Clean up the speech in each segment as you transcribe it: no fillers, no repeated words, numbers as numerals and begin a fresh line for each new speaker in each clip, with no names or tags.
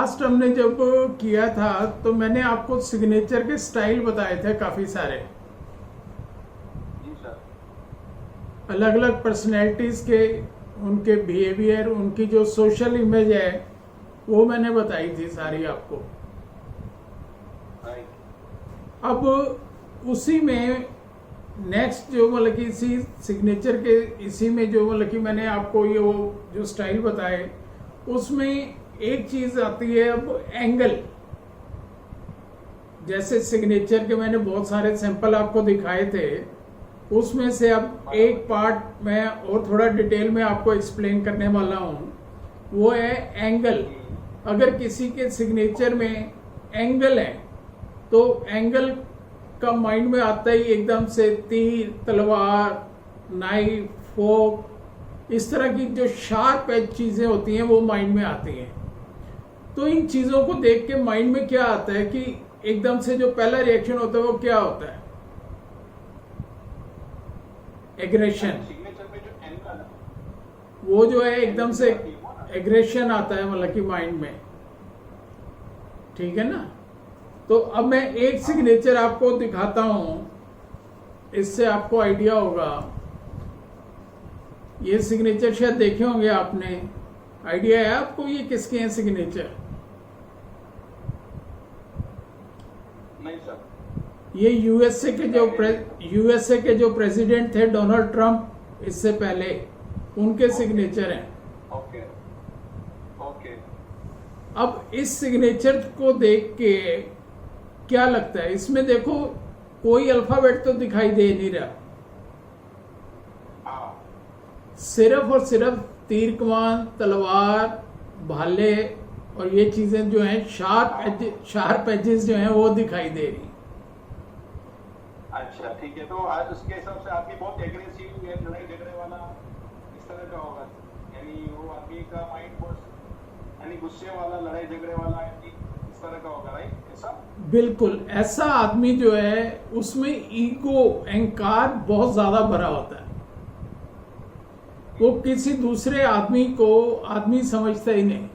Last हमने जब किया था तो मैंने आपको सिग्नेचर के स्टाइल बताए थे काफी सारे,
जी सर।
अलग अलग पर्सनैलिटीज के, उनके बिहेवियर, उनकी जो सोशल इमेज है वो मैंने बताई थी सारी आपको।
राइट।
अब उसी में नेक्स्ट जो मतलब कि इसी सिग्नेचर के इसी में जो मतलब कि मैंने आपको ये वो जो स्टाइल बताए उसमें एक चीज आती है अब एंगल। जैसे सिग्नेचर के मैंने बहुत सारे सैंपल आपको दिखाए थे, उसमें से अब एक पार्ट मैं और थोड़ा डिटेल में आपको एक्सप्लेन करने वाला हूँ, वो है एंगल। अगर किसी के सिग्नेचर में एंगल है तो एंगल का माइंड में आता ही एकदम से तीर, तलवार, नाइफ, फोक, इस तरह की जो शार्प एज चीजें होती हैं वो माइंड में आती हैं। तो इन चीजों को देख के माइंड में क्या आता है कि एकदम से जो पहला रिएक्शन होता है वो क्या होता है? एग्रेशन।
सिग्नेचर में जो एंगल है
वो जो है एकदम से एग्रेशन आता है मतलब कि माइंड में, ठीक है ना। तो अब मैं एक सिग्नेचर आपको दिखाता हूं, इससे आपको आइडिया होगा। ये सिग्नेचर शायद देखे होंगे आपने, आइडिया है आपको ये किसके हैं सिग्नेचर?
नहीं सर।
ये यूएसए के जो प्रेसिडेंट थे डोनाल्ड ट्रंप, इससे पहले उनके सिग्नेचर हैं।
Okay okay.
अब इस सिग्नेचर को देख के क्या लगता है? इसमें देखो कोई अल्फाबेट तो दिखाई दे नहीं रहा,
हाँ
सिर्फ और सिर्फ तीर कमान, तलवार, भाले और ये चीजें जो हैं शार्प एजेस जो हैं वो दिखाई दे रही।
अच्छा ठीक है। तो आज उसके हिसाब से आदमी बहुत एग्रेसिव या लड़ाई झगड़े वाला इस तरह का होगा, यानी वो आदमी का माइंड बहुत यानी गुस्से वाला, लड़ाई झगड़े वाला, यानी इस तरह का होगा, राइट? ऐसा
बिल्कुल, ऐसा आदमी जो है उसमें ईगो, अहंकार बहुत ज्यादा भरा होता है। वो किसी दूसरे आदमी को आदमी समझता ही नहीं,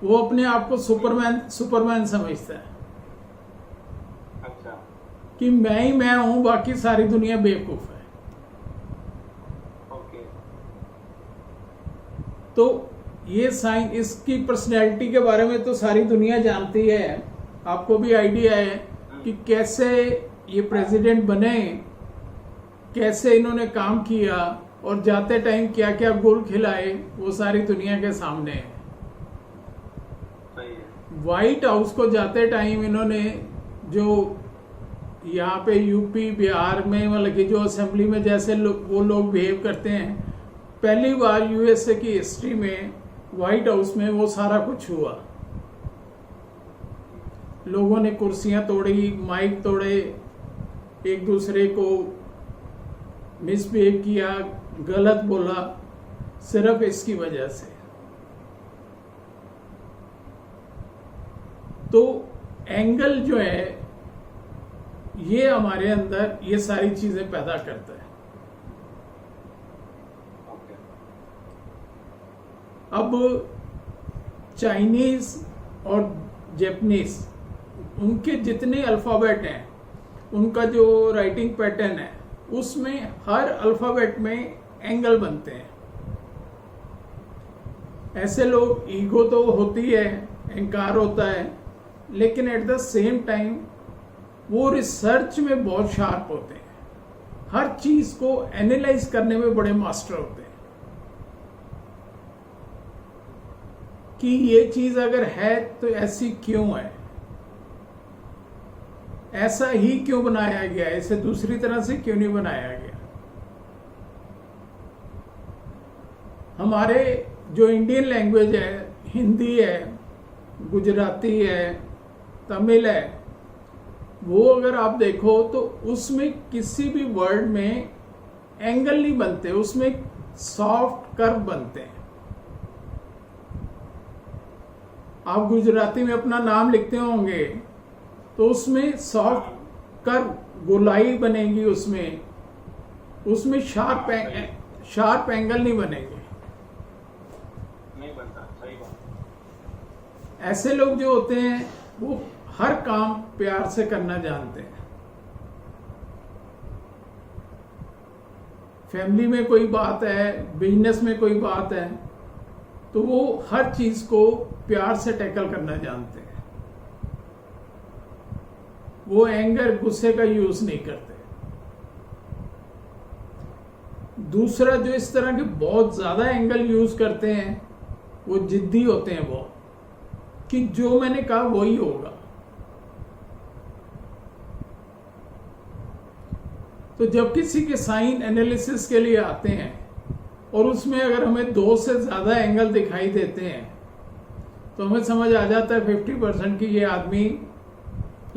वो अपने आप को सुपरमैन समझता है
अच्छा।
कि मैं ही मैं हूं, बाकी सारी दुनिया बेवकूफ है।
ओके।
तो ये साइन, इसकी पर्सनैलिटी के बारे में तो सारी दुनिया जानती है, आपको भी आइडिया है कि कैसे ये प्रेसिडेंट बने, कैसे इन्होंने काम किया और जाते टाइम क्या क्या गुल खिलाए, वो सारी दुनिया के सामने है।
सही है।
व्हाइट हाउस को जाते टाइम इन्होंने जो यहाँ पे यूपी बिहार में मतलब कि जो असेंबली में जैसे वो लोग बिहेव करते हैं, पहली बार यूएसए की हिस्ट्री में व्हाइट हाउस में वो सारा कुछ हुआ। लोगों ने कुर्सियां तोड़ी, माइक तोड़े, एक दूसरे को मिसबिहेव किया, गलत बोला, सिर्फ इसकी वजह से। तो एंगल जो है ये हमारे अंदर ये सारी चीजें पैदा करता है।
ओके।
अब चाइनीज और जापानीज, उनके जितने अल्फाबेट हैं, उनका जो राइटिंग पैटर्न है उसमें हर अल्फाबेट में एंगल बनते हैं। ऐसे लोग, ईगो तो होती है, अहंकार होता है, लेकिन एट द सेम टाइम वो रिसर्च में बहुत शार्प होते हैं, हर चीज को एनालाइज करने में बड़े मास्टर होते हैं कि ये चीज अगर है तो ऐसी क्यों है, ऐसा ही क्यों बनाया गया, इसे दूसरी तरह से क्यों नहीं बनाया गया। हमारे जो इंडियन लैंग्वेज है, हिंदी है, गुजराती है, तमिल है, वो अगर आप देखो तो उसमें किसी भी वर्ड में एंगल नहीं बनते, उसमें सॉफ्ट कर्व बनते हैं। आप गुजराती में अपना नाम लिखते होंगे तो उसमें सॉफ्ट कर्व, गोलाई बनेगी, उसमें शार्प एंगल नहीं बनेंगे।
नहीं बनता, सही बात।
ऐसे लोग जो होते हैं वो हर काम प्यार से करना जानते हैं। फैमिली में कोई बात है, बिजनेस में कोई बात है, तो वो हर चीज को प्यार से टैकल करना जानते हैं। वो एंगर, गुस्से का यूज नहीं करते। दूसरा, जो इस तरह के बहुत ज्यादा एंगल यूज करते हैं, वो जिद्दी होते हैं वो, कि जो मैंने कहा वही होगा। तो जब किसी के साइन एनालिसिस के लिए आते हैं और उसमें अगर हमें 2 से ज्यादा एंगल दिखाई देते हैं, तो हमें समझ आ जाता है 50% की ये आदमी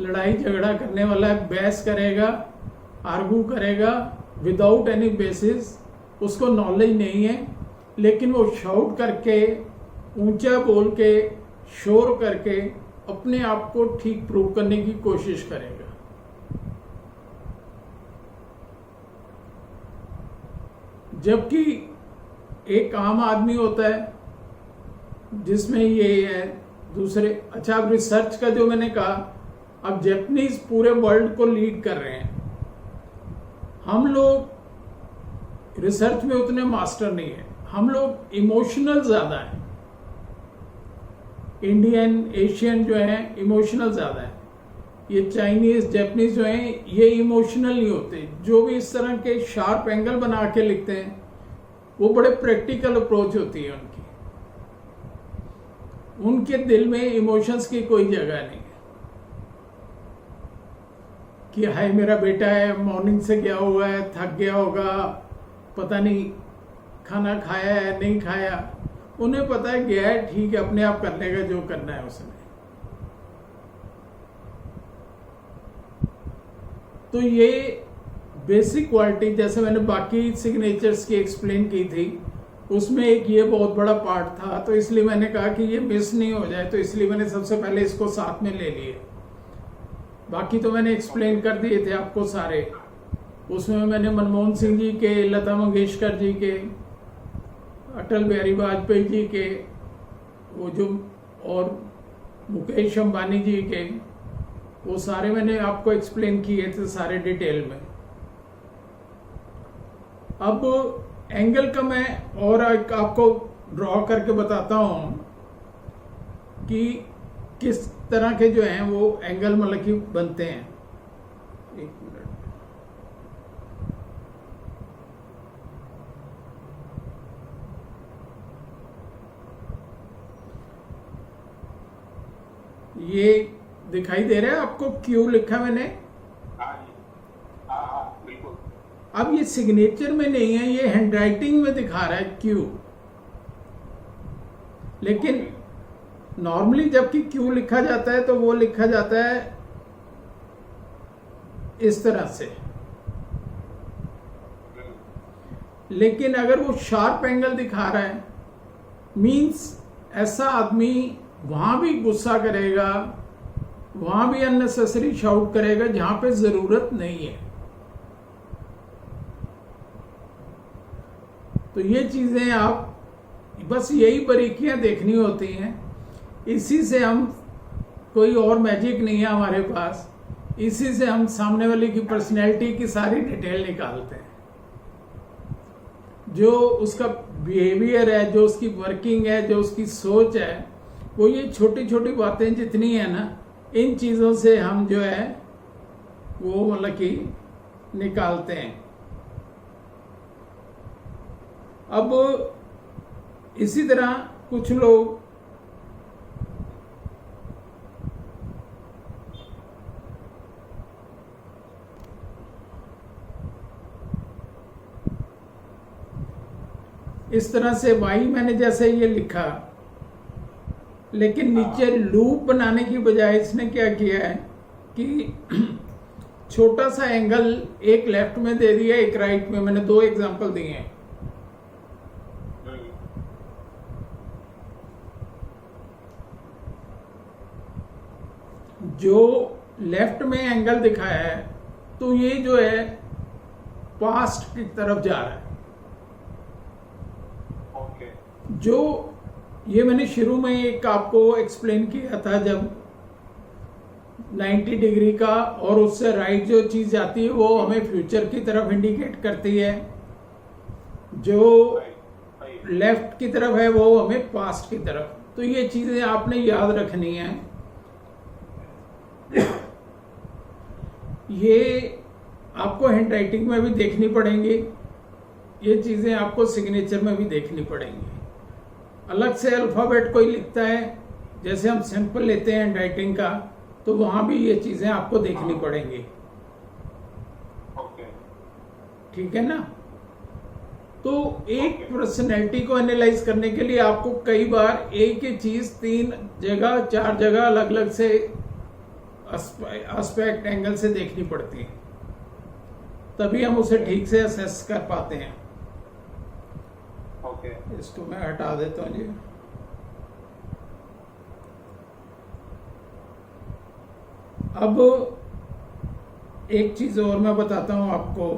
लड़ाई झगड़ा करने वाला है, बहस करेगा, आर्गू करेगा विदाउट एनी बेसिस, उसको नॉलेज नहीं है, लेकिन वो शाउट करके, ऊंचा बोल के, शोर करके अपने आप को ठीक प्रूव करने की कोशिश करेगा। जबकि एक आम आदमी होता है जिसमें ये है दूसरे। अच्छा, अब रिसर्च का जो मैंने कहा, अब जापानीज पूरे वर्ल्ड को लीड कर रहे हैं। हम लोग रिसर्च में उतने मास्टर नहीं है, हम लोग इमोशनल ज्यादा हैं। इंडियन, एशियन जो है इमोशनल ज्यादा है। ये चाइनीज, जापानीज जो हैं ये इमोशनल नहीं होते। जो भी इस तरह के शार्प एंगल बना के लिखते हैं वो बड़े प्रैक्टिकल अप्रोच होती है उनकी। उनके दिल में इमोशंस की कोई जगह नहीं है कि हाय मेरा बेटा है, मॉर्निंग से गया हुआ है, थक गया होगा, पता नहीं खाना खाया है नहीं खाया। उन्हें पता है गया है, ठीक है, अपने आप कर लेगा जो करना है उसने। तो ये बेसिक क्वालिटी, जैसे मैंने बाकी सिग्नेचर्स की एक्सप्लेन की थी, उसमें एक ये बहुत बड़ा पार्ट था, तो इसलिए मैंने कहा कि ये मिस नहीं हो जाए, तो इसलिए मैंने सबसे पहले इसको साथ में ले लिए। बाकी तो मैंने एक्सप्लेन कर दिए थे आपको सारे। उसमें मैंने मनमोहन सिंह जी के, लता मंगेशकर जी के, अटल बिहारी वाजपेयी जी के, वो जो, और मुकेश अंबानी जी के, वो सारे मैंने आपको एक्सप्लेन किए थे सारे डिटेल में। अब एंगल का मैं और आपको ड्रॉ करके बताता हूं कि किस तरह के जो हैं वो एंगल मतलब कि बनते हैं। एक मिनट, ये दिखाई दे रहा है आपको? क्यू लिखा मैंने।
बिल्कुल।
अब ये सिग्नेचर में नहीं है, ये हैंडराइटिंग में दिखा रहा है क्यू। लेकिन नॉर्मली जबकि क्यू लिखा जाता है तो वो लिखा जाता है इस तरह से। लेकिन अगर वो शार्प एंगल दिखा रहा है, मींस ऐसा आदमी वहां भी गुस्सा करेगा, वहां भी अननेसेसरी शाउट करेगा जहां पे जरूरत नहीं है। तो ये चीजें आप बस यही बारीकियां देखनी होती हैं। इसी से हम, कोई और मैजिक नहीं है हमारे पास, इसी से हम सामने वाले की पर्सनैलिटी की सारी डिटेल निकालते हैं। जो उसका बिहेवियर है, जो उसकी वर्किंग है, जो उसकी सोच है, वो ये छोटी छोटी बातें जितनी है ना, इन चीजों से हम जो है वो मतलब कि निकालते हैं। अब इसी तरह कुछ लोग इस तरह से वाई मैंने जैसे ये लिखा, लेकिन नीचे लूप बनाने की बजाय इसने क्या किया है कि छोटा सा एंगल एक लेफ्ट में दे दिया, एक राइट में। मैंने 2 एग्जांपल दिए हैं। जो लेफ्ट में एंगल दिखाया है तो ये जो है पास्ट की तरफ जा रहा है।
ओके।
जो ये मैंने शुरू में एक आपको एक्सप्लेन किया था, जब 90 डिग्री का और उससे राइट जो चीज आती है वो हमें फ्यूचर की तरफ इंडिकेट करती है, जो लेफ्ट की तरफ है वो हमें पास्ट की तरफ। तो ये चीजें आपने याद रखनी है। ये आपको हैंड राइटिंग में भी देखनी पड़ेंगी, ये चीजें आपको सिग्नेचर में भी देखनी पड़ेंगी। अलग से अल्फाबेट कोई लिखता है, जैसे हम सैंपल लेते हैं हैंड राइटिंग का, तो वहां भी ये चीजें आपको देखनी पड़ेंगी। ठीक है ना? तो एक पर्सनैलिटी को एनालाइज करने के लिए आपको कई बार एक ही चीज 3 जगह 4 जगह अलग अलग से एस्पेक्ट एंगल से देखनी पड़ती है, तभी हम उसे ठीक से असेस कर पाते हैं। इसको मैं हटा देता हूं जी। अब एक चीज और मैं बताता हूं आपको।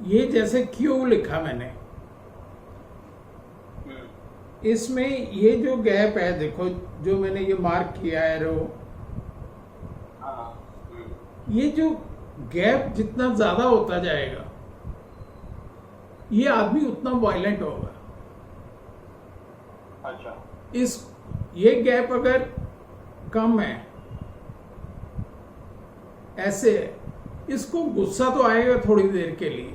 ये जैसे क्यू लिखा मैंने, इसमें ये जो गैप है, देखो जो मैंने ये मार्क किया है रो, ये जो गैप जितना ज्यादा होता जाएगा ये आदमी उतना वायलेंट होगा।
अच्छा।
ये गैप अगर कम है, ऐसे है, इसको गुस्सा तो आएगा थोड़ी देर के लिए,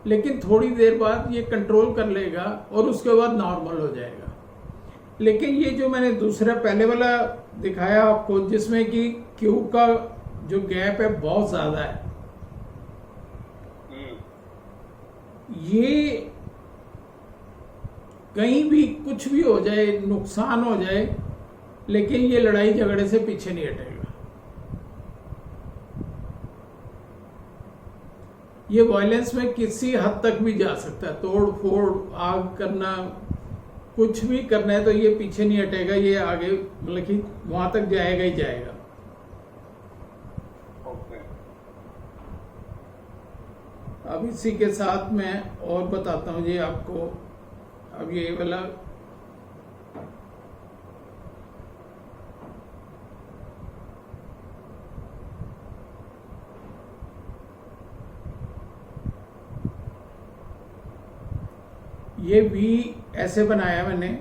लेकिन थोड़ी देर बाद ये कंट्रोल कर लेगा और उसके बाद नॉर्मल हो जाएगा। लेकिन ये जो मैंने दूसरा पहले वाला दिखाया आपको, जिसमें कि क्यू का जो गैप है बहुत ज्यादा है, ये कहीं भी कुछ भी हो जाए, नुकसान हो जाए, लेकिन ये लड़ाई झगड़े से पीछे नहीं हटेगा। ये वायलेंस में किसी हद तक भी जा सकता है, तोड़ फोड़, आग करना, कुछ भी करना है, तो ये पीछे नहीं हटेगा, ये आगे मतलब कि वहां तक जाएगा ही जाएगा। अब इसी के साथ मैं और बताता हूं जी आपको। अब ये वाला ये वी ऐसे बनाया मैंने,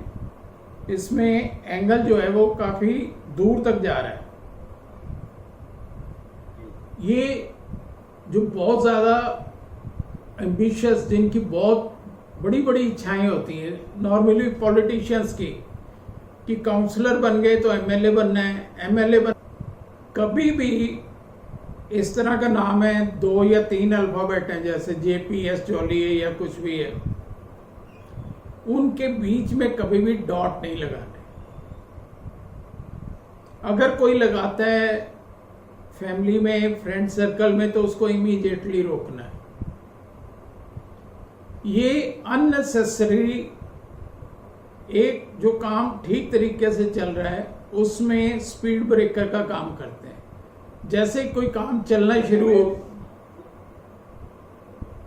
इसमें एंगल जो है वो काफी दूर तक जा रहा है। ये जो बहुत ज्यादा एम्बिशियस, जिनकी बहुत बड़ी बड़ी इच्छाएं होती हैं, नॉर्मली पॉलिटिशियंस की, कि काउंसलर बन गए तो एमएलए बनना है, एमएलए बन, कभी भी इस तरह का नाम है 2 या 3 अल्फाबेट हैं, जैसे JPS जॉली है या कुछ भी है, उनके बीच में कभी भी डॉट नहीं लगाने। अगर कोई लगाता है फैमिली में, फ्रेंड सर्कल में, तो उसको इमीडिएटली रोकना है। ये अननेसेसरी, एक जो काम ठीक तरीके से चल रहा है उसमें स्पीड ब्रेकर का काम करते हैं। जैसे कोई काम चलना शुरू हो,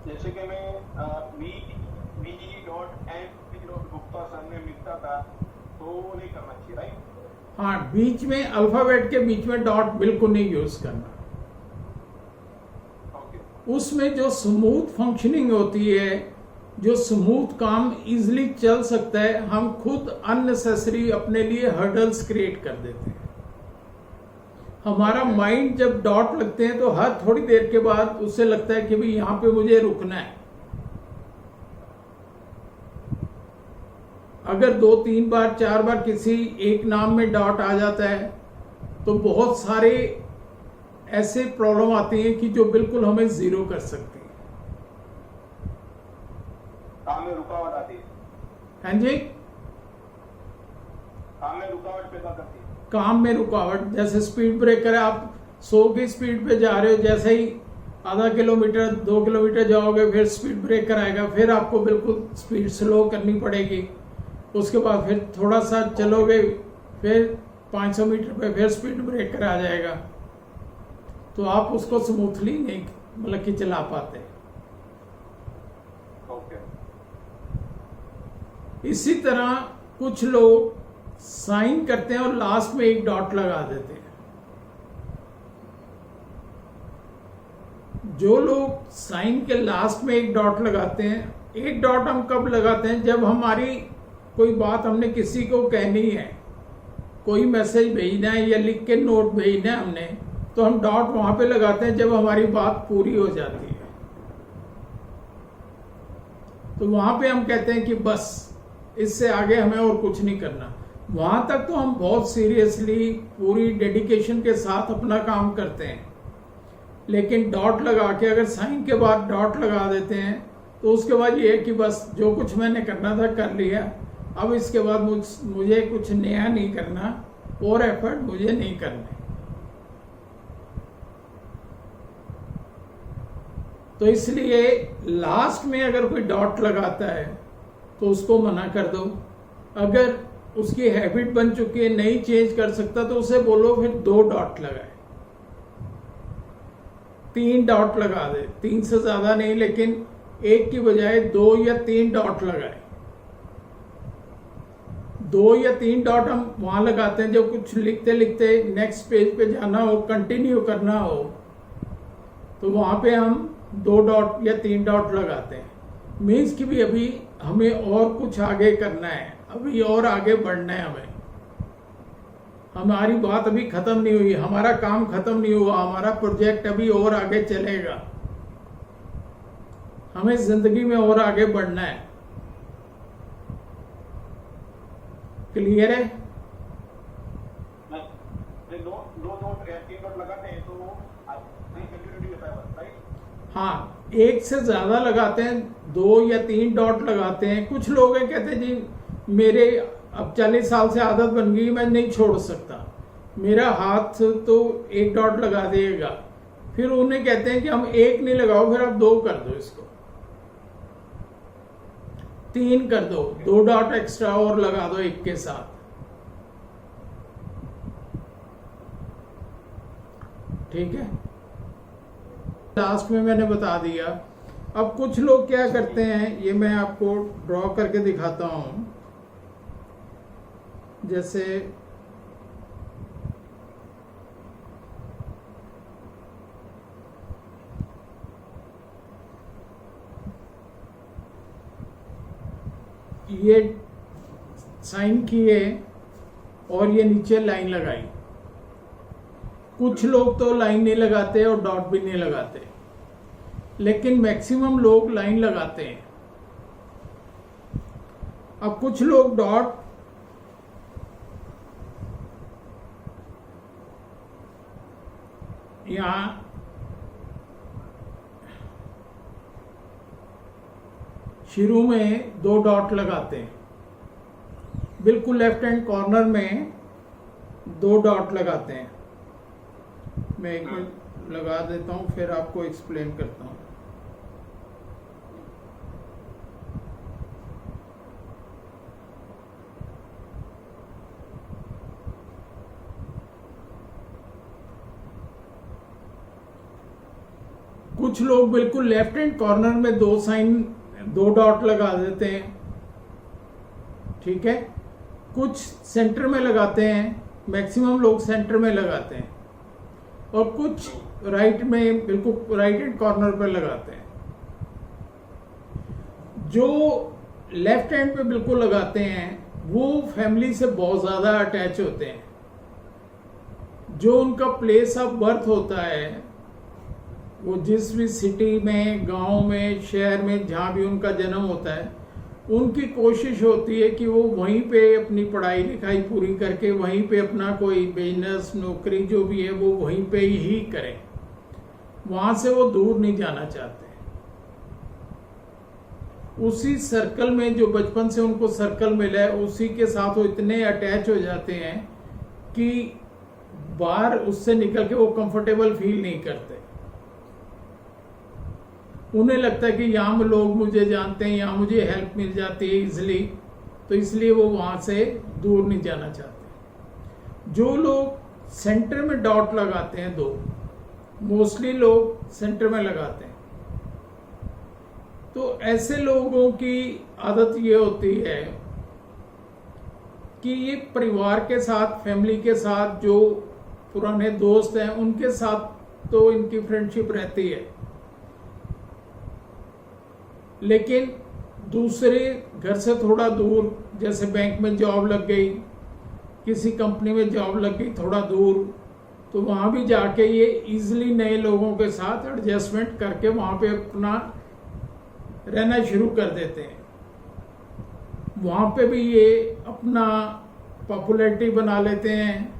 जैसे कि मैं गुप्ता सर ने लिखता था, तो वो नहीं करना चाहिए, राइट?
हाँ, बीच में अल्फाबेट के बीच में डॉट बिल्कुल नहीं यूज करना। उसमें जो स्मूथ फंक्शनिंग होती है, जो स्मूथ काम इजीली चल सकता है, हम खुद अननेसेसरी अपने लिए हर्डल्स क्रिएट कर देते हैं। हमारा माइंड जब डॉट लगते हैं तो हर थोड़ी देर के बाद उससे लगता है कि भाई यहां पे मुझे रुकना है। अगर 2, 3 बार, 4 बार किसी एक नाम में डॉट आ जाता है तो बहुत सारे ऐसे प्रॉब्लम आती हैं कि जो बिल्कुल हमें जीरो कर सकती है।
काम में रुकावट आती है।
हाँ जी,
काम में रुकावट पैदा करती है।
काम में रुकावट, जैसे स्पीड ब्रेकर है, आप 100 की स्पीड पे जा रहे हो, जैसे ही आधा किलोमीटर 2 किलोमीटर जाओगे फिर स्पीड ब्रेकर आएगा, फिर आपको बिल्कुल स्पीड स्लो करनी पड़ेगी। उसके बाद फिर थोड़ा सा चलोगे, फिर 500 मीटर पे फिर स्पीड ब्रेकर आ जाएगा, तो आप उसको स्मूथली नहीं मतलब कि चला पाते। इसी तरह कुछ लोग साइन करते हैं और लास्ट में एक डॉट लगा देते हैं। जो लोग साइन के लास्ट में एक डॉट लगाते हैं, एक डॉट हम कब लगाते हैं, जब हमारी कोई बात हमने किसी को कहनी है, कोई मैसेज भेजना है या लिख के नोट भेजना है हमने, तो हम डॉट वहां पे लगाते हैं जब हमारी बात पूरी हो जाती है। तो वहां पे हम कहते हैं कि बस इससे आगे हमें और कुछ नहीं करना। वहां तक तो हम बहुत सीरियसली पूरी डेडिकेशन के साथ अपना काम करते हैं, लेकिन डॉट लगा के अगर साइन के बाद डॉट लगा देते हैं तो उसके बाद ये है कि बस जो कुछ मैंने करना था कर लिया, अब इसके बाद मुझे कुछ नया नहीं करना और एफर्ट मुझे नहीं करने। तो इसलिए लास्ट में अगर कोई डॉट लगाता है तो उसको मना कर दो। अगर उसकी हैबिट बन चुकी है, नहीं चेंज कर सकता, तो उसे बोलो फिर 2 डॉट लगाए, 3 डॉट लगा दे, 3 से ज्यादा नहीं, लेकिन 1 की बजाय 2 या 3 डॉट लगाए। 2 या 3 डॉट हम वहां लगाते हैं जब कुछ लिखते लिखते नेक्स्ट पेज पे जाना हो, कंटिन्यू करना हो, तो वहां पे हम 2 डॉट या 3 डॉट लगाते हैं। मीन्स कि भी अभी हमें और कुछ आगे करना है, अभी और आगे बढ़ना है हमें। हमारी बात अभी खत्म नहीं हुई, हमारा काम खत्म नहीं हुआ, हमारा प्रोजेक्ट अभी और आगे चलेगा, हमें जिंदगी में और आगे बढ़ना है। क्लियर है? हाँ, 1 से ज्यादा लगाते हैं, 2 या 3 डॉट लगाते हैं। कुछ लोग हैं कहते हैं जी मेरे अब 40 साल से आदत बन गई, मैं नहीं छोड़ सकता, मेरा हाथ तो 1 डॉट लगा देगा। फिर उन्हें कहते हैं कि हम 1 नहीं लगाओ, फिर आप 2 कर दो, इसको 3 कर दो, 2 डॉट एक्स्ट्रा और लगा दो 1 के साथ। ठीक है, लास्ट में मैंने बता दिया। अब कुछ लोग क्या करते हैं, ये मैं आपको ड्रॉ करके दिखाता हूं। जैसे ये साइन किए और ये नीचे लाइन लगाई। कुछ लोग तो लाइन नहीं लगाते और डॉट भी नहीं लगाते, लेकिन मैक्सिमम लोग लाइन लगाते हैं। अब कुछ लोग डॉट यहां शुरू में 2 डॉट लगाते हैं, बिल्कुल लेफ्ट हैंड कॉर्नर में 2 डॉट लगाते हैं। मैं 1 मिनट लगा देता हूं, फिर आपको एक्सप्लेन करता हूं। कुछ लोग बिल्कुल लेफ्ट हैंड कॉर्नर में 2 डॉट लगा देते हैं, ठीक है। कुछ सेंटर में लगाते हैं, मैक्सिमम लोग सेंटर में लगाते हैं, और कुछ राइट में बिल्कुल राइट हैंड कॉर्नर पर लगाते हैं। जो लेफ्ट हैंड पे बिल्कुल लगाते हैं वो फैमिली से बहुत ज्यादा अटैच होते हैं। जो उनका प्लेस ऑफ बर्थ होता है, वो जिस भी सिटी में, गांव में, शहर में, जहां भी उनका जन्म होता है, उनकी कोशिश होती है कि वो वहीं पे अपनी पढ़ाई लिखाई पूरी करके वहीं पे अपना कोई बिजनेस, नौकरी जो भी है वो वहीं पे ही करें, वहां से वो दूर नहीं जाना चाहते। उसी सर्कल में जो बचपन से उनको सर्कल मिला है, उसी के साथ वो इतने अटैच हो जाते हैं कि बाहर उससे निकल के वो कंफर्टेबल फील नहीं करते। उन्हें लगता है कि यहाँ लोग मुझे जानते हैं, यहाँ मुझे हेल्प मिल जाती है इजिली, तो इसलिए वो वहां से दूर नहीं जाना चाहते। जो लोग सेंटर में डॉट लगाते हैं, 2 मोस्टली लोग सेंटर में लगाते हैं, तो ऐसे लोगों की आदत ये होती है कि ये परिवार के साथ, फैमिली के साथ, जो पुराने दोस्त हैं उनके साथ तो इनकी फ्रेंडशिप रहती है, लेकिन दूसरे घर से थोड़ा दूर, जैसे बैंक में जॉब लग गई, किसी कंपनी में जॉब लग गई थोड़ा दूर, तो वहाँ भी जाके ये इजीली नए लोगों के साथ एडजस्टमेंट करके वहाँ पे अपना रहना शुरू कर देते हैं। वहाँ पे भी ये अपना पॉपुलैरिटी बना लेते हैं,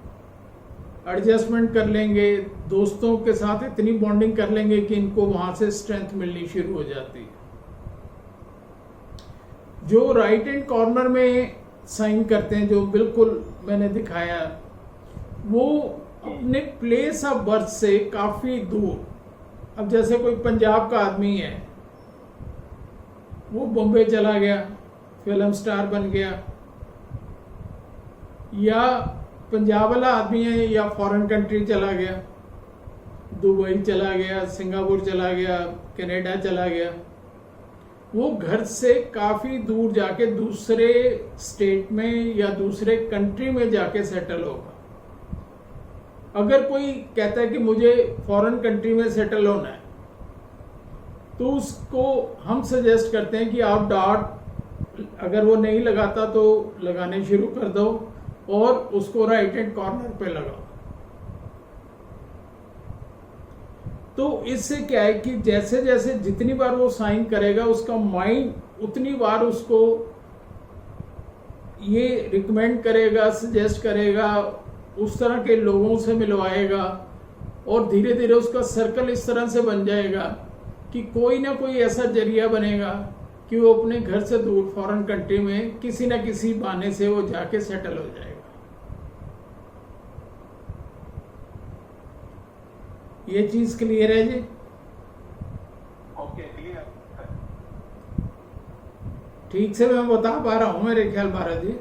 एडजस्टमेंट कर लेंगे, दोस्तों के साथ इतनी बॉन्डिंग कर लेंगे कि इनको वहाँ से स्ट्रेंथ मिलनी शुरू हो जाती है। जो राइट हैंड कॉर्नर में साइन करते हैं, जो बिल्कुल मैंने दिखाया, वो अपने प्लेस ऑफ बर्थ से काफी दूर, अब जैसे कोई पंजाब का आदमी है, वो बॉम्बे चला गया, फिल्म स्टार बन गया, या पंजाब वाला आदमी है या फॉरेन कंट्री चला गया, दुबई चला गया, सिंगापुर चला गया, कनाडा चला गया, वो घर से काफी दूर जाके दूसरे स्टेट में या दूसरे कंट्री में जाके सेटल होगा। अगर कोई कहता है कि मुझे फॉरेन कंट्री में सेटल होना है, तो उसको हम सजेस्ट करते हैं कि आप डॉट, अगर वो नहीं लगाता तो लगाने शुरू कर दो और उसको राइट हैंड कॉर्नर पे लगाओ। तो इससे क्या है कि जैसे जैसे जितनी बार वो साइन करेगा, उसका माइंड उतनी बार उसको ये रिकमेंड करेगा, सजेस्ट करेगा, उस तरह के लोगों से मिलवाएगा, और धीरे धीरे उसका सर्कल इस तरह से बन जाएगा कि कोई ना कोई ऐसा जरिया बनेगा कि वो अपने घर से दूर फॉरेन कंट्री में किसी ना किसी बहाने से वो जाके सेटल हो जाएगा। ये चीज क्लियर है जी?
Okay, clear.
ठीक से मैं बता पा रहा हूं मेरे ख्याल भारत जी?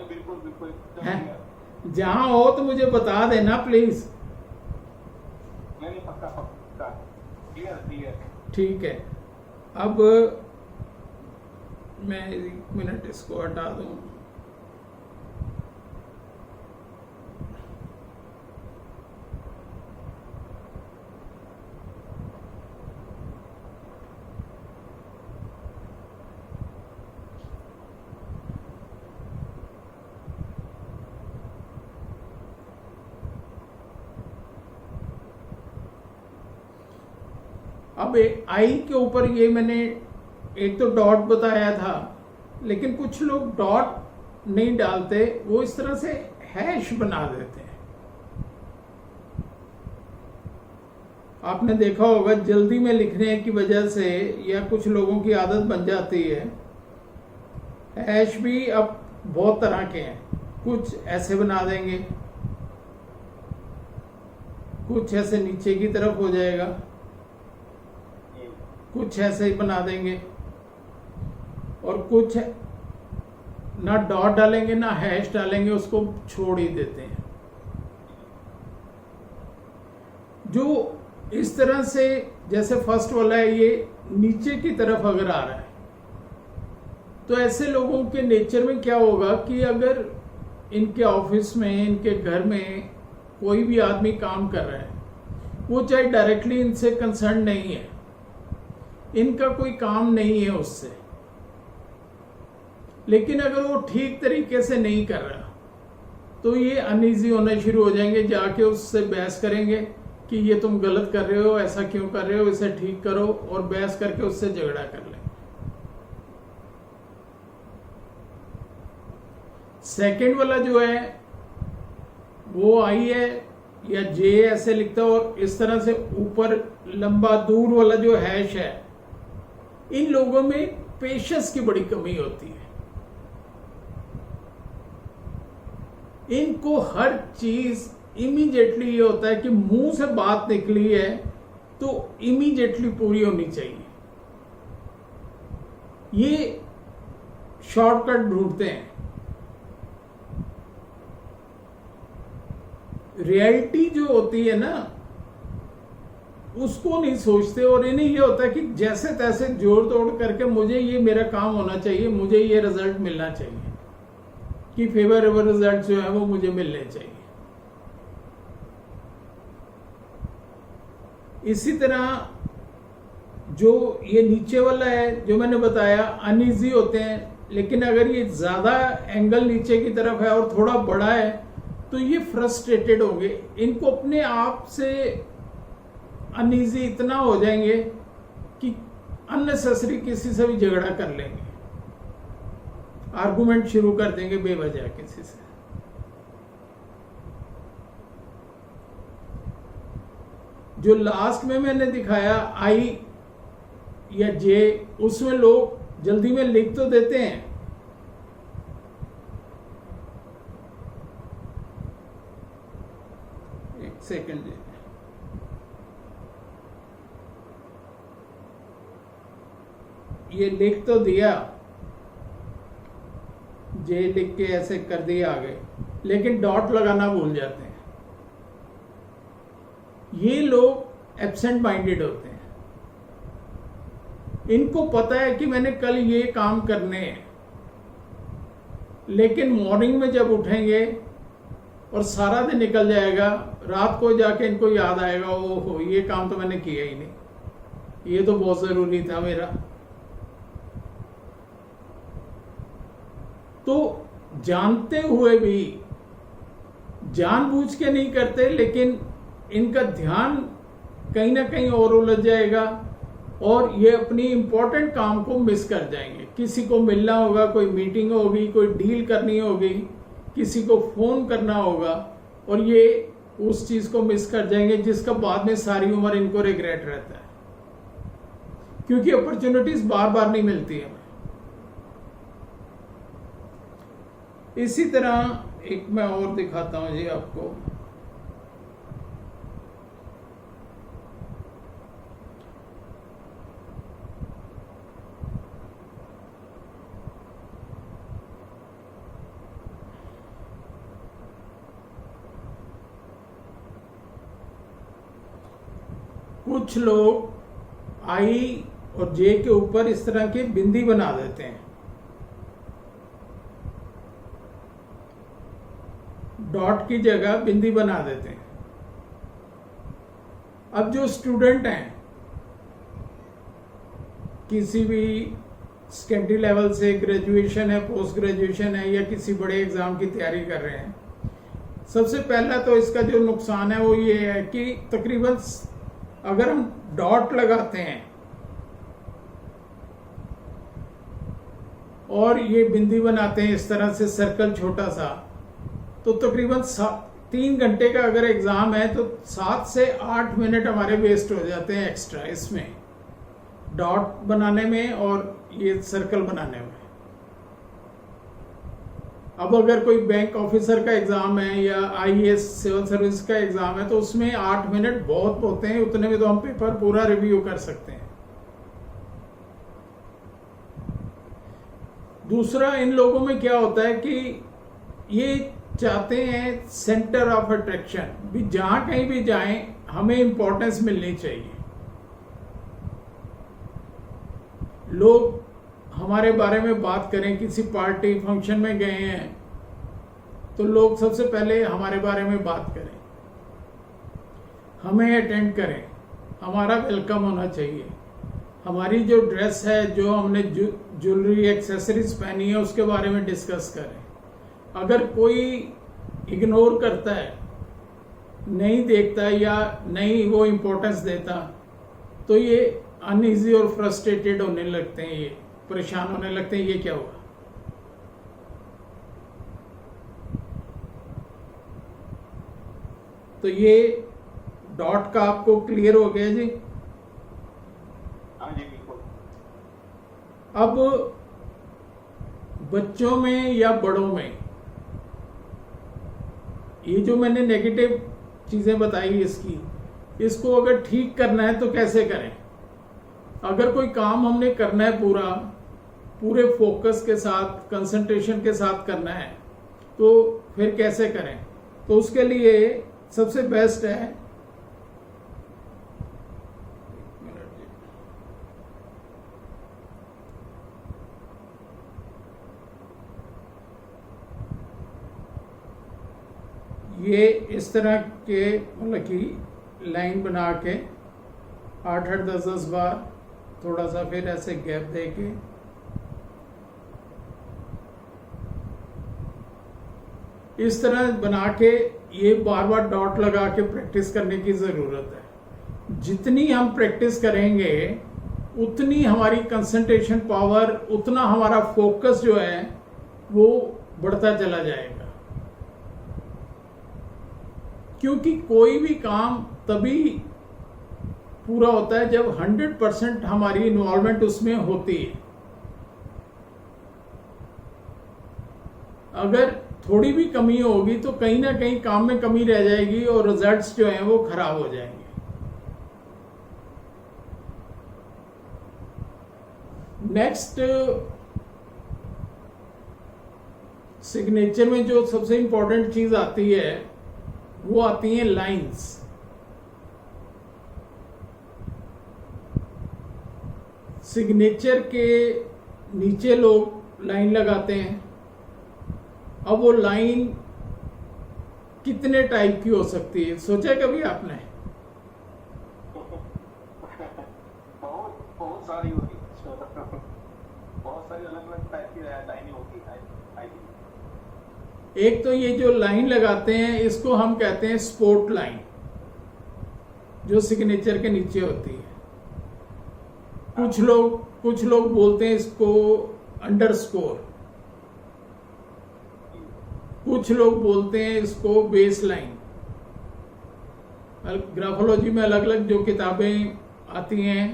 बिल्कुल बिल्कुल एकदम
है?
clear।
जहां हो तो मुझे बता देना प्लीज।
नहीं पक्का पक्का, क्लियर क्लियर।
ठीक है, अब मैं 1 मिनट इसको हटा दूं। अब आई के ऊपर ये मैंने एक तो डॉट बताया था, लेकिन कुछ लोग डॉट नहीं डालते, वो इस तरह से हैश बना देते हैं। आपने देखा होगा जल्दी में लिखने की वजह से या कुछ लोगों की आदत बन जाती है। हैश भी अब बहुत तरह के हैं, कुछ ऐसे बना देंगे, कुछ ऐसे नीचे की तरफ हो जाएगा, कुछ ऐसे ही बना देंगे, और कुछ ना डॉट डालेंगे ना हैश डालेंगे, उसको छोड़ ही देते हैं। जो इस तरह से, जैसे फर्स्ट वाला है, ये नीचे की तरफ अगर आ रहा है, तो ऐसे लोगों के नेचर में क्या होगा कि अगर इनके ऑफिस में, इनके घर में कोई भी आदमी काम कर रहा है, वो चाहे डायरेक्टली इनसे कंसर्न नहीं है, इनका कोई काम नहीं है उससे, लेकिन अगर वो ठीक तरीके से नहीं कर रहा, तो ये अनईजी होना शुरू हो जाएंगे, जाके उससे बहस करेंगे कि ये तुम गलत कर रहे हो, ऐसा क्यों कर रहे हो, इसे ठीक करो, और बहस करके उससे झगड़ा कर लेंगे। सेकंड वाला जो है वो आई है या जे ऐसे लिखता है, और इस तरह से ऊपर लंबा दूर वाला जो हैश है, इन लोगों में पेशेंस की बड़ी कमी होती है। इनको हर चीज इमीडिएटली, ये होता है कि मुंह से बात निकली है तो इमीडिएटली पूरी होनी चाहिए। ये शॉर्टकट ढूंढते हैं। रियलिटी जो होती है ना, उसको नहीं सोचते, और इन्हें ये होता है कि जैसे तैसे जोड़ तोड़ करके मुझे ये मेरा काम होना चाहिए, मुझे ये रिजल्ट मिलना चाहिए। कि फेवरेबल रिजल्ट जो है वो मुझे मिलने चाहिए। इसी तरह जो ये नीचे वाला है जो मैंने बताया अनईजी होते हैं, लेकिन अगर ये ज्यादा एंगल नीचे की तरफ है और थोड़ा बड़ा है तो ये फ्रस्ट्रेटेड होंगे, इनको अपने आप से अनईजी इतना हो जाएंगे कि अननेसेसरी किसी से भी झगड़ा कर लेंगे, आर्गुमेंट शुरू कर देंगे बेवजह किसी से। जो लास्ट में मैंने दिखाया आई या जे, उसमें लोग जल्दी में लिख तो देते हैं, एक सेकंड, ये लिख तो दिया, जे लिख के ऐसे कर दिया आगे, लेकिन डॉट लगाना भूल जाते हैं। ये लोग एब्सेंट माइंडेड होते हैं, इनको पता है कि मैंने कल ये काम करने हैं, लेकिन मॉर्निंग में जब उठेंगे और सारा दिन निकल जाएगा, रात को जाके इनको याद आएगा ओहो ये काम तो मैंने किया ही नहीं, ये तो बहुत जरूरी था मेरा। तो जानते हुए भी जानबूझ के नहीं करते, लेकिन इनका ध्यान कहीं ना कहीं और उलझ जाएगा और ये अपनी इंपॉर्टेंट काम को मिस कर जाएंगे। किसी को मिलना होगा, कोई मीटिंग होगी, कोई डील करनी होगी, किसी को फोन करना होगा, और ये उस चीज को मिस कर जाएंगे जिसका बाद में सारी उम्र इनको रिग्रेट रहता है, क्योंकि अपॉर्चुनिटीज बार बार नहीं मिलती है। इसी तरह एक मैं और दिखाता हूं जी आपको, कुछ लोग आई और जे के ऊपर इस तरह की बिंदी बना देते हैं, डॉट की जगह बिंदी बना देते हैं। अब जो स्टूडेंट हैं, किसी भी सेकेंडरी लेवल से, ग्रेजुएशन है, पोस्ट ग्रेजुएशन है, या किसी बड़े एग्जाम की तैयारी कर रहे हैं, सबसे पहला तो इसका जो नुकसान है वो ये है कि तकरीबन अगर हम डॉट लगाते हैं और ये बिंदी बनाते हैं इस तरह से सर्कल छोटा सा, तो तकरीबन 3 घंटे का अगर एग्जाम है तो 7 से 8 मिनट हमारे वेस्ट हो जाते हैं एक्स्ट्रा इसमें, डॉट बनाने में और ये सर्कल बनाने में। अब अगर कोई बैंक ऑफिसर का एग्जाम है या आईएएस सिविल सर्विस का एग्जाम है तो उसमें 8 मिनट बहुत होते हैं, उतने में तो हम पेपर पूरा रिव्यू कर सकते हैं। दूसरा, इन लोगों में क्या होता है कि ये चाहते हैं सेंटर ऑफ अट्रैक्शन, भी जहां कहीं भी जाएं हमें इंपॉर्टेंस मिलनी चाहिए, लोग हमारे बारे में बात करें। किसी पार्टी फंक्शन में गए हैं तो लोग सबसे पहले हमारे बारे में बात करें, हमें अटेंड करें, हमारा वेलकम होना चाहिए, हमारी जो ड्रेस है, जो हमने ज्वेलरी एक्सेसरीज पहनी है उसके बारे में डिस्कस करें। अगर कोई इग्नोर करता है, नहीं देखता या नहीं वो इम्पोर्टेंस देता, तो ये अनईजी और फ्रस्ट्रेटेड होने लगते हैं, ये परेशान होने लगते हैं, ये क्या हुआ। तो ये डॉट का आपको क्लियर हो गया जी।
हाँ जी बिल्कुल।
अब बच्चों में या बड़ों में ये जो मैंने नेगेटिव चीजें बताई इसको अगर ठीक करना है तो कैसे करें। अगर कोई काम हमने करना है पूरे फोकस के साथ, कंसंट्रेशन के साथ करना है, तो फिर कैसे करें। तो उसके लिए सबसे बेस्ट है, ये इस तरह के मतलब कि लाइन बना के 8-8 10-10 बार थोड़ा सा फिर ऐसे गैप दे के इस तरह बना के ये बार बार डॉट लगा के प्रैक्टिस करने की ज़रूरत है। जितनी हम प्रैक्टिस करेंगे उतनी हमारी कंसंट्रेशन पावर, उतना हमारा फोकस जो है वो बढ़ता चला जाएगा। क्योंकि कोई भी काम तभी पूरा होता है जब 100% हमारी इन्वॉल्वमेंट उसमें होती है। अगर थोड़ी भी कमी होगी तो कहीं ना कहीं काम में कमी रह जाएगी और रिजल्ट्स जो हैं वो खराब हो जाएंगे। नेक्स्ट, सिग्नेचर में जो सबसे इंपॉर्टेंट चीज आती है वो आती हैं लाइंस। सिग्नेचर के नीचे लोग लाइन लगाते हैं। अब वो लाइन कितने टाइप की हो सकती है, सोचा कभी आपने?
बहुत सारी होती है, बहुत सारी अलग अलग टाइप की लाइनें होती है।
एक तो ये जो लाइन लगाते हैं इसको हम कहते हैं स्पोर्ट लाइन, जो सिग्नेचर के नीचे होती है। कुछ लोग बोलते हैं इसको अंडरस्कोर, कुछ लोग बोलते हैं इसको बेस लाइन। ग्राफोलॉजी में अलग अलग जो किताबें आती हैं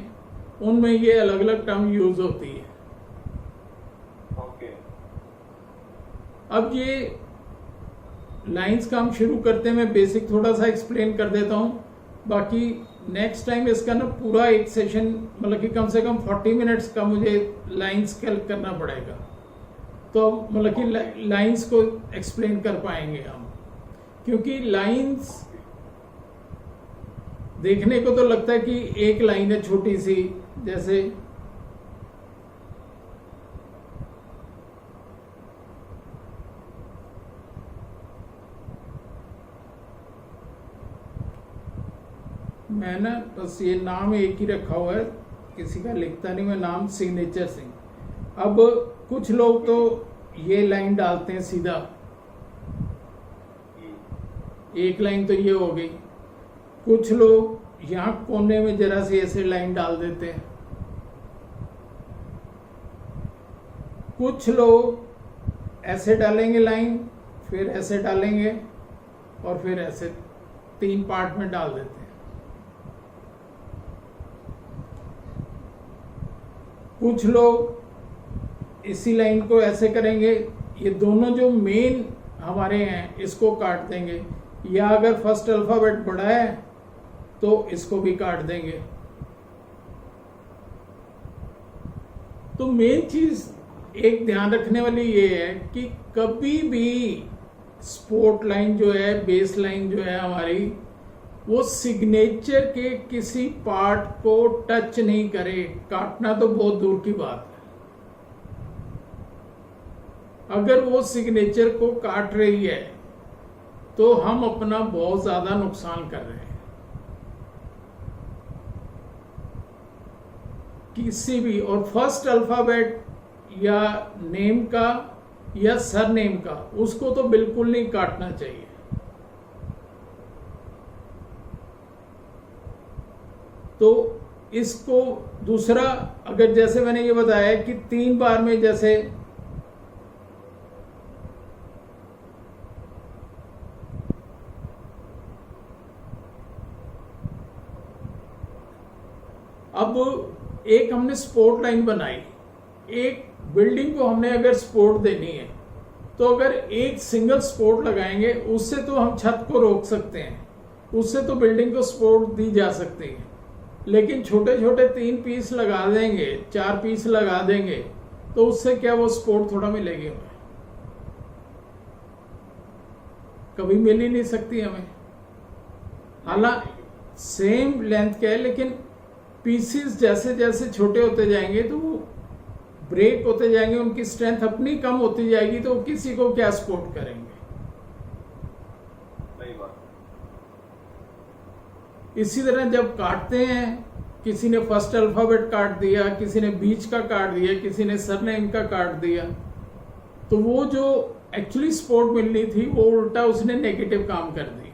उनमें ये अलग अलग टर्म यूज होती है।
ओके।
अब ये लाइंस का हम शुरू करते हैं। मैं बेसिक थोड़ा सा एक्सप्लेन कर देता हूं, बाकी नेक्स्ट टाइम इसका ना पूरा एक सेशन, मतलब कि कम से कम 40 मिनट्स का मुझे लाइंस कैल्क करना पड़ेगा, तो मतलब कि लाइंस को एक्सप्लेन कर पाएंगे हम। क्योंकि लाइंस देखने को तो लगता है कि एक लाइन है छोटी सी, जैसे मैं ना बस ये नाम एक ही रखा हुआ है, किसी का लिखता नहीं मैं नाम, सिग्नेचर सिंह। अब कुछ लोग तो ये लाइन डालते हैं सीधा, एक लाइन तो ये हो गई। कुछ लोग यहाँ कोने में जरा सी ऐसे लाइन डाल देते हैं। कुछ लोग ऐसे डालेंगे लाइन, फिर ऐसे डालेंगे और फिर ऐसे 3 पार्ट में डाल देते हैं। कुछ लोग इसी लाइन को ऐसे करेंगे, ये दोनों जो मेन हमारे हैं इसको काट देंगे, या अगर फर्स्ट अल्फाबेट बड़ा है तो इसको भी काट देंगे। तो मेन चीज एक ध्यान रखने वाली ये है कि कभी भी स्पोर्ट लाइन जो है, बेस लाइन जो है हमारी, वो सिग्नेचर के किसी पार्ट को टच नहीं करे। काटना तो बहुत दूर की बात है। अगर वो सिग्नेचर को काट रही है तो हम अपना बहुत ज्यादा नुकसान कर रहे हैं। किसी भी, और फर्स्ट अल्फाबेट या नेम का या सरनेम का, उसको तो बिल्कुल नहीं काटना चाहिए। तो इसको दूसरा, अगर जैसे मैंने ये बताया कि 3 बार में, जैसे अब एक हमने सपोर्ट लाइन बनाई, एक बिल्डिंग को हमने अगर सपोर्ट देनी है तो अगर एक सिंगल सपोर्ट लगाएंगे उससे तो हम छत को रोक सकते हैं, उससे तो बिल्डिंग को सपोर्ट दी जा सकती है। लेकिन छोटे छोटे 3 पीस लगा देंगे, 4 पीस लगा देंगे, तो उससे क्या वो सपोर्ट थोड़ा मिलेगी हमें? कभी मिल ही नहीं सकती हमें। हालांकि सेम लेंथ का है, लेकिन पीसीस जैसे जैसे छोटे होते जाएंगे तो वो ब्रेक होते जाएंगे, उनकी स्ट्रेंथ अपनी कम होती जाएगी, तो किसी को क्या सपोर्ट करेंगे। इसी तरह जब काटते हैं, किसी ने फर्स्ट अल्फाबेट काट दिया, किसी ने बीच का काट दिया, किसी ने सरनेम का काट दिया, तो वो जो एक्चुअली सपोर्ट मिलनी थी वो उल्टा उसने नेगेटिव काम कर दिया।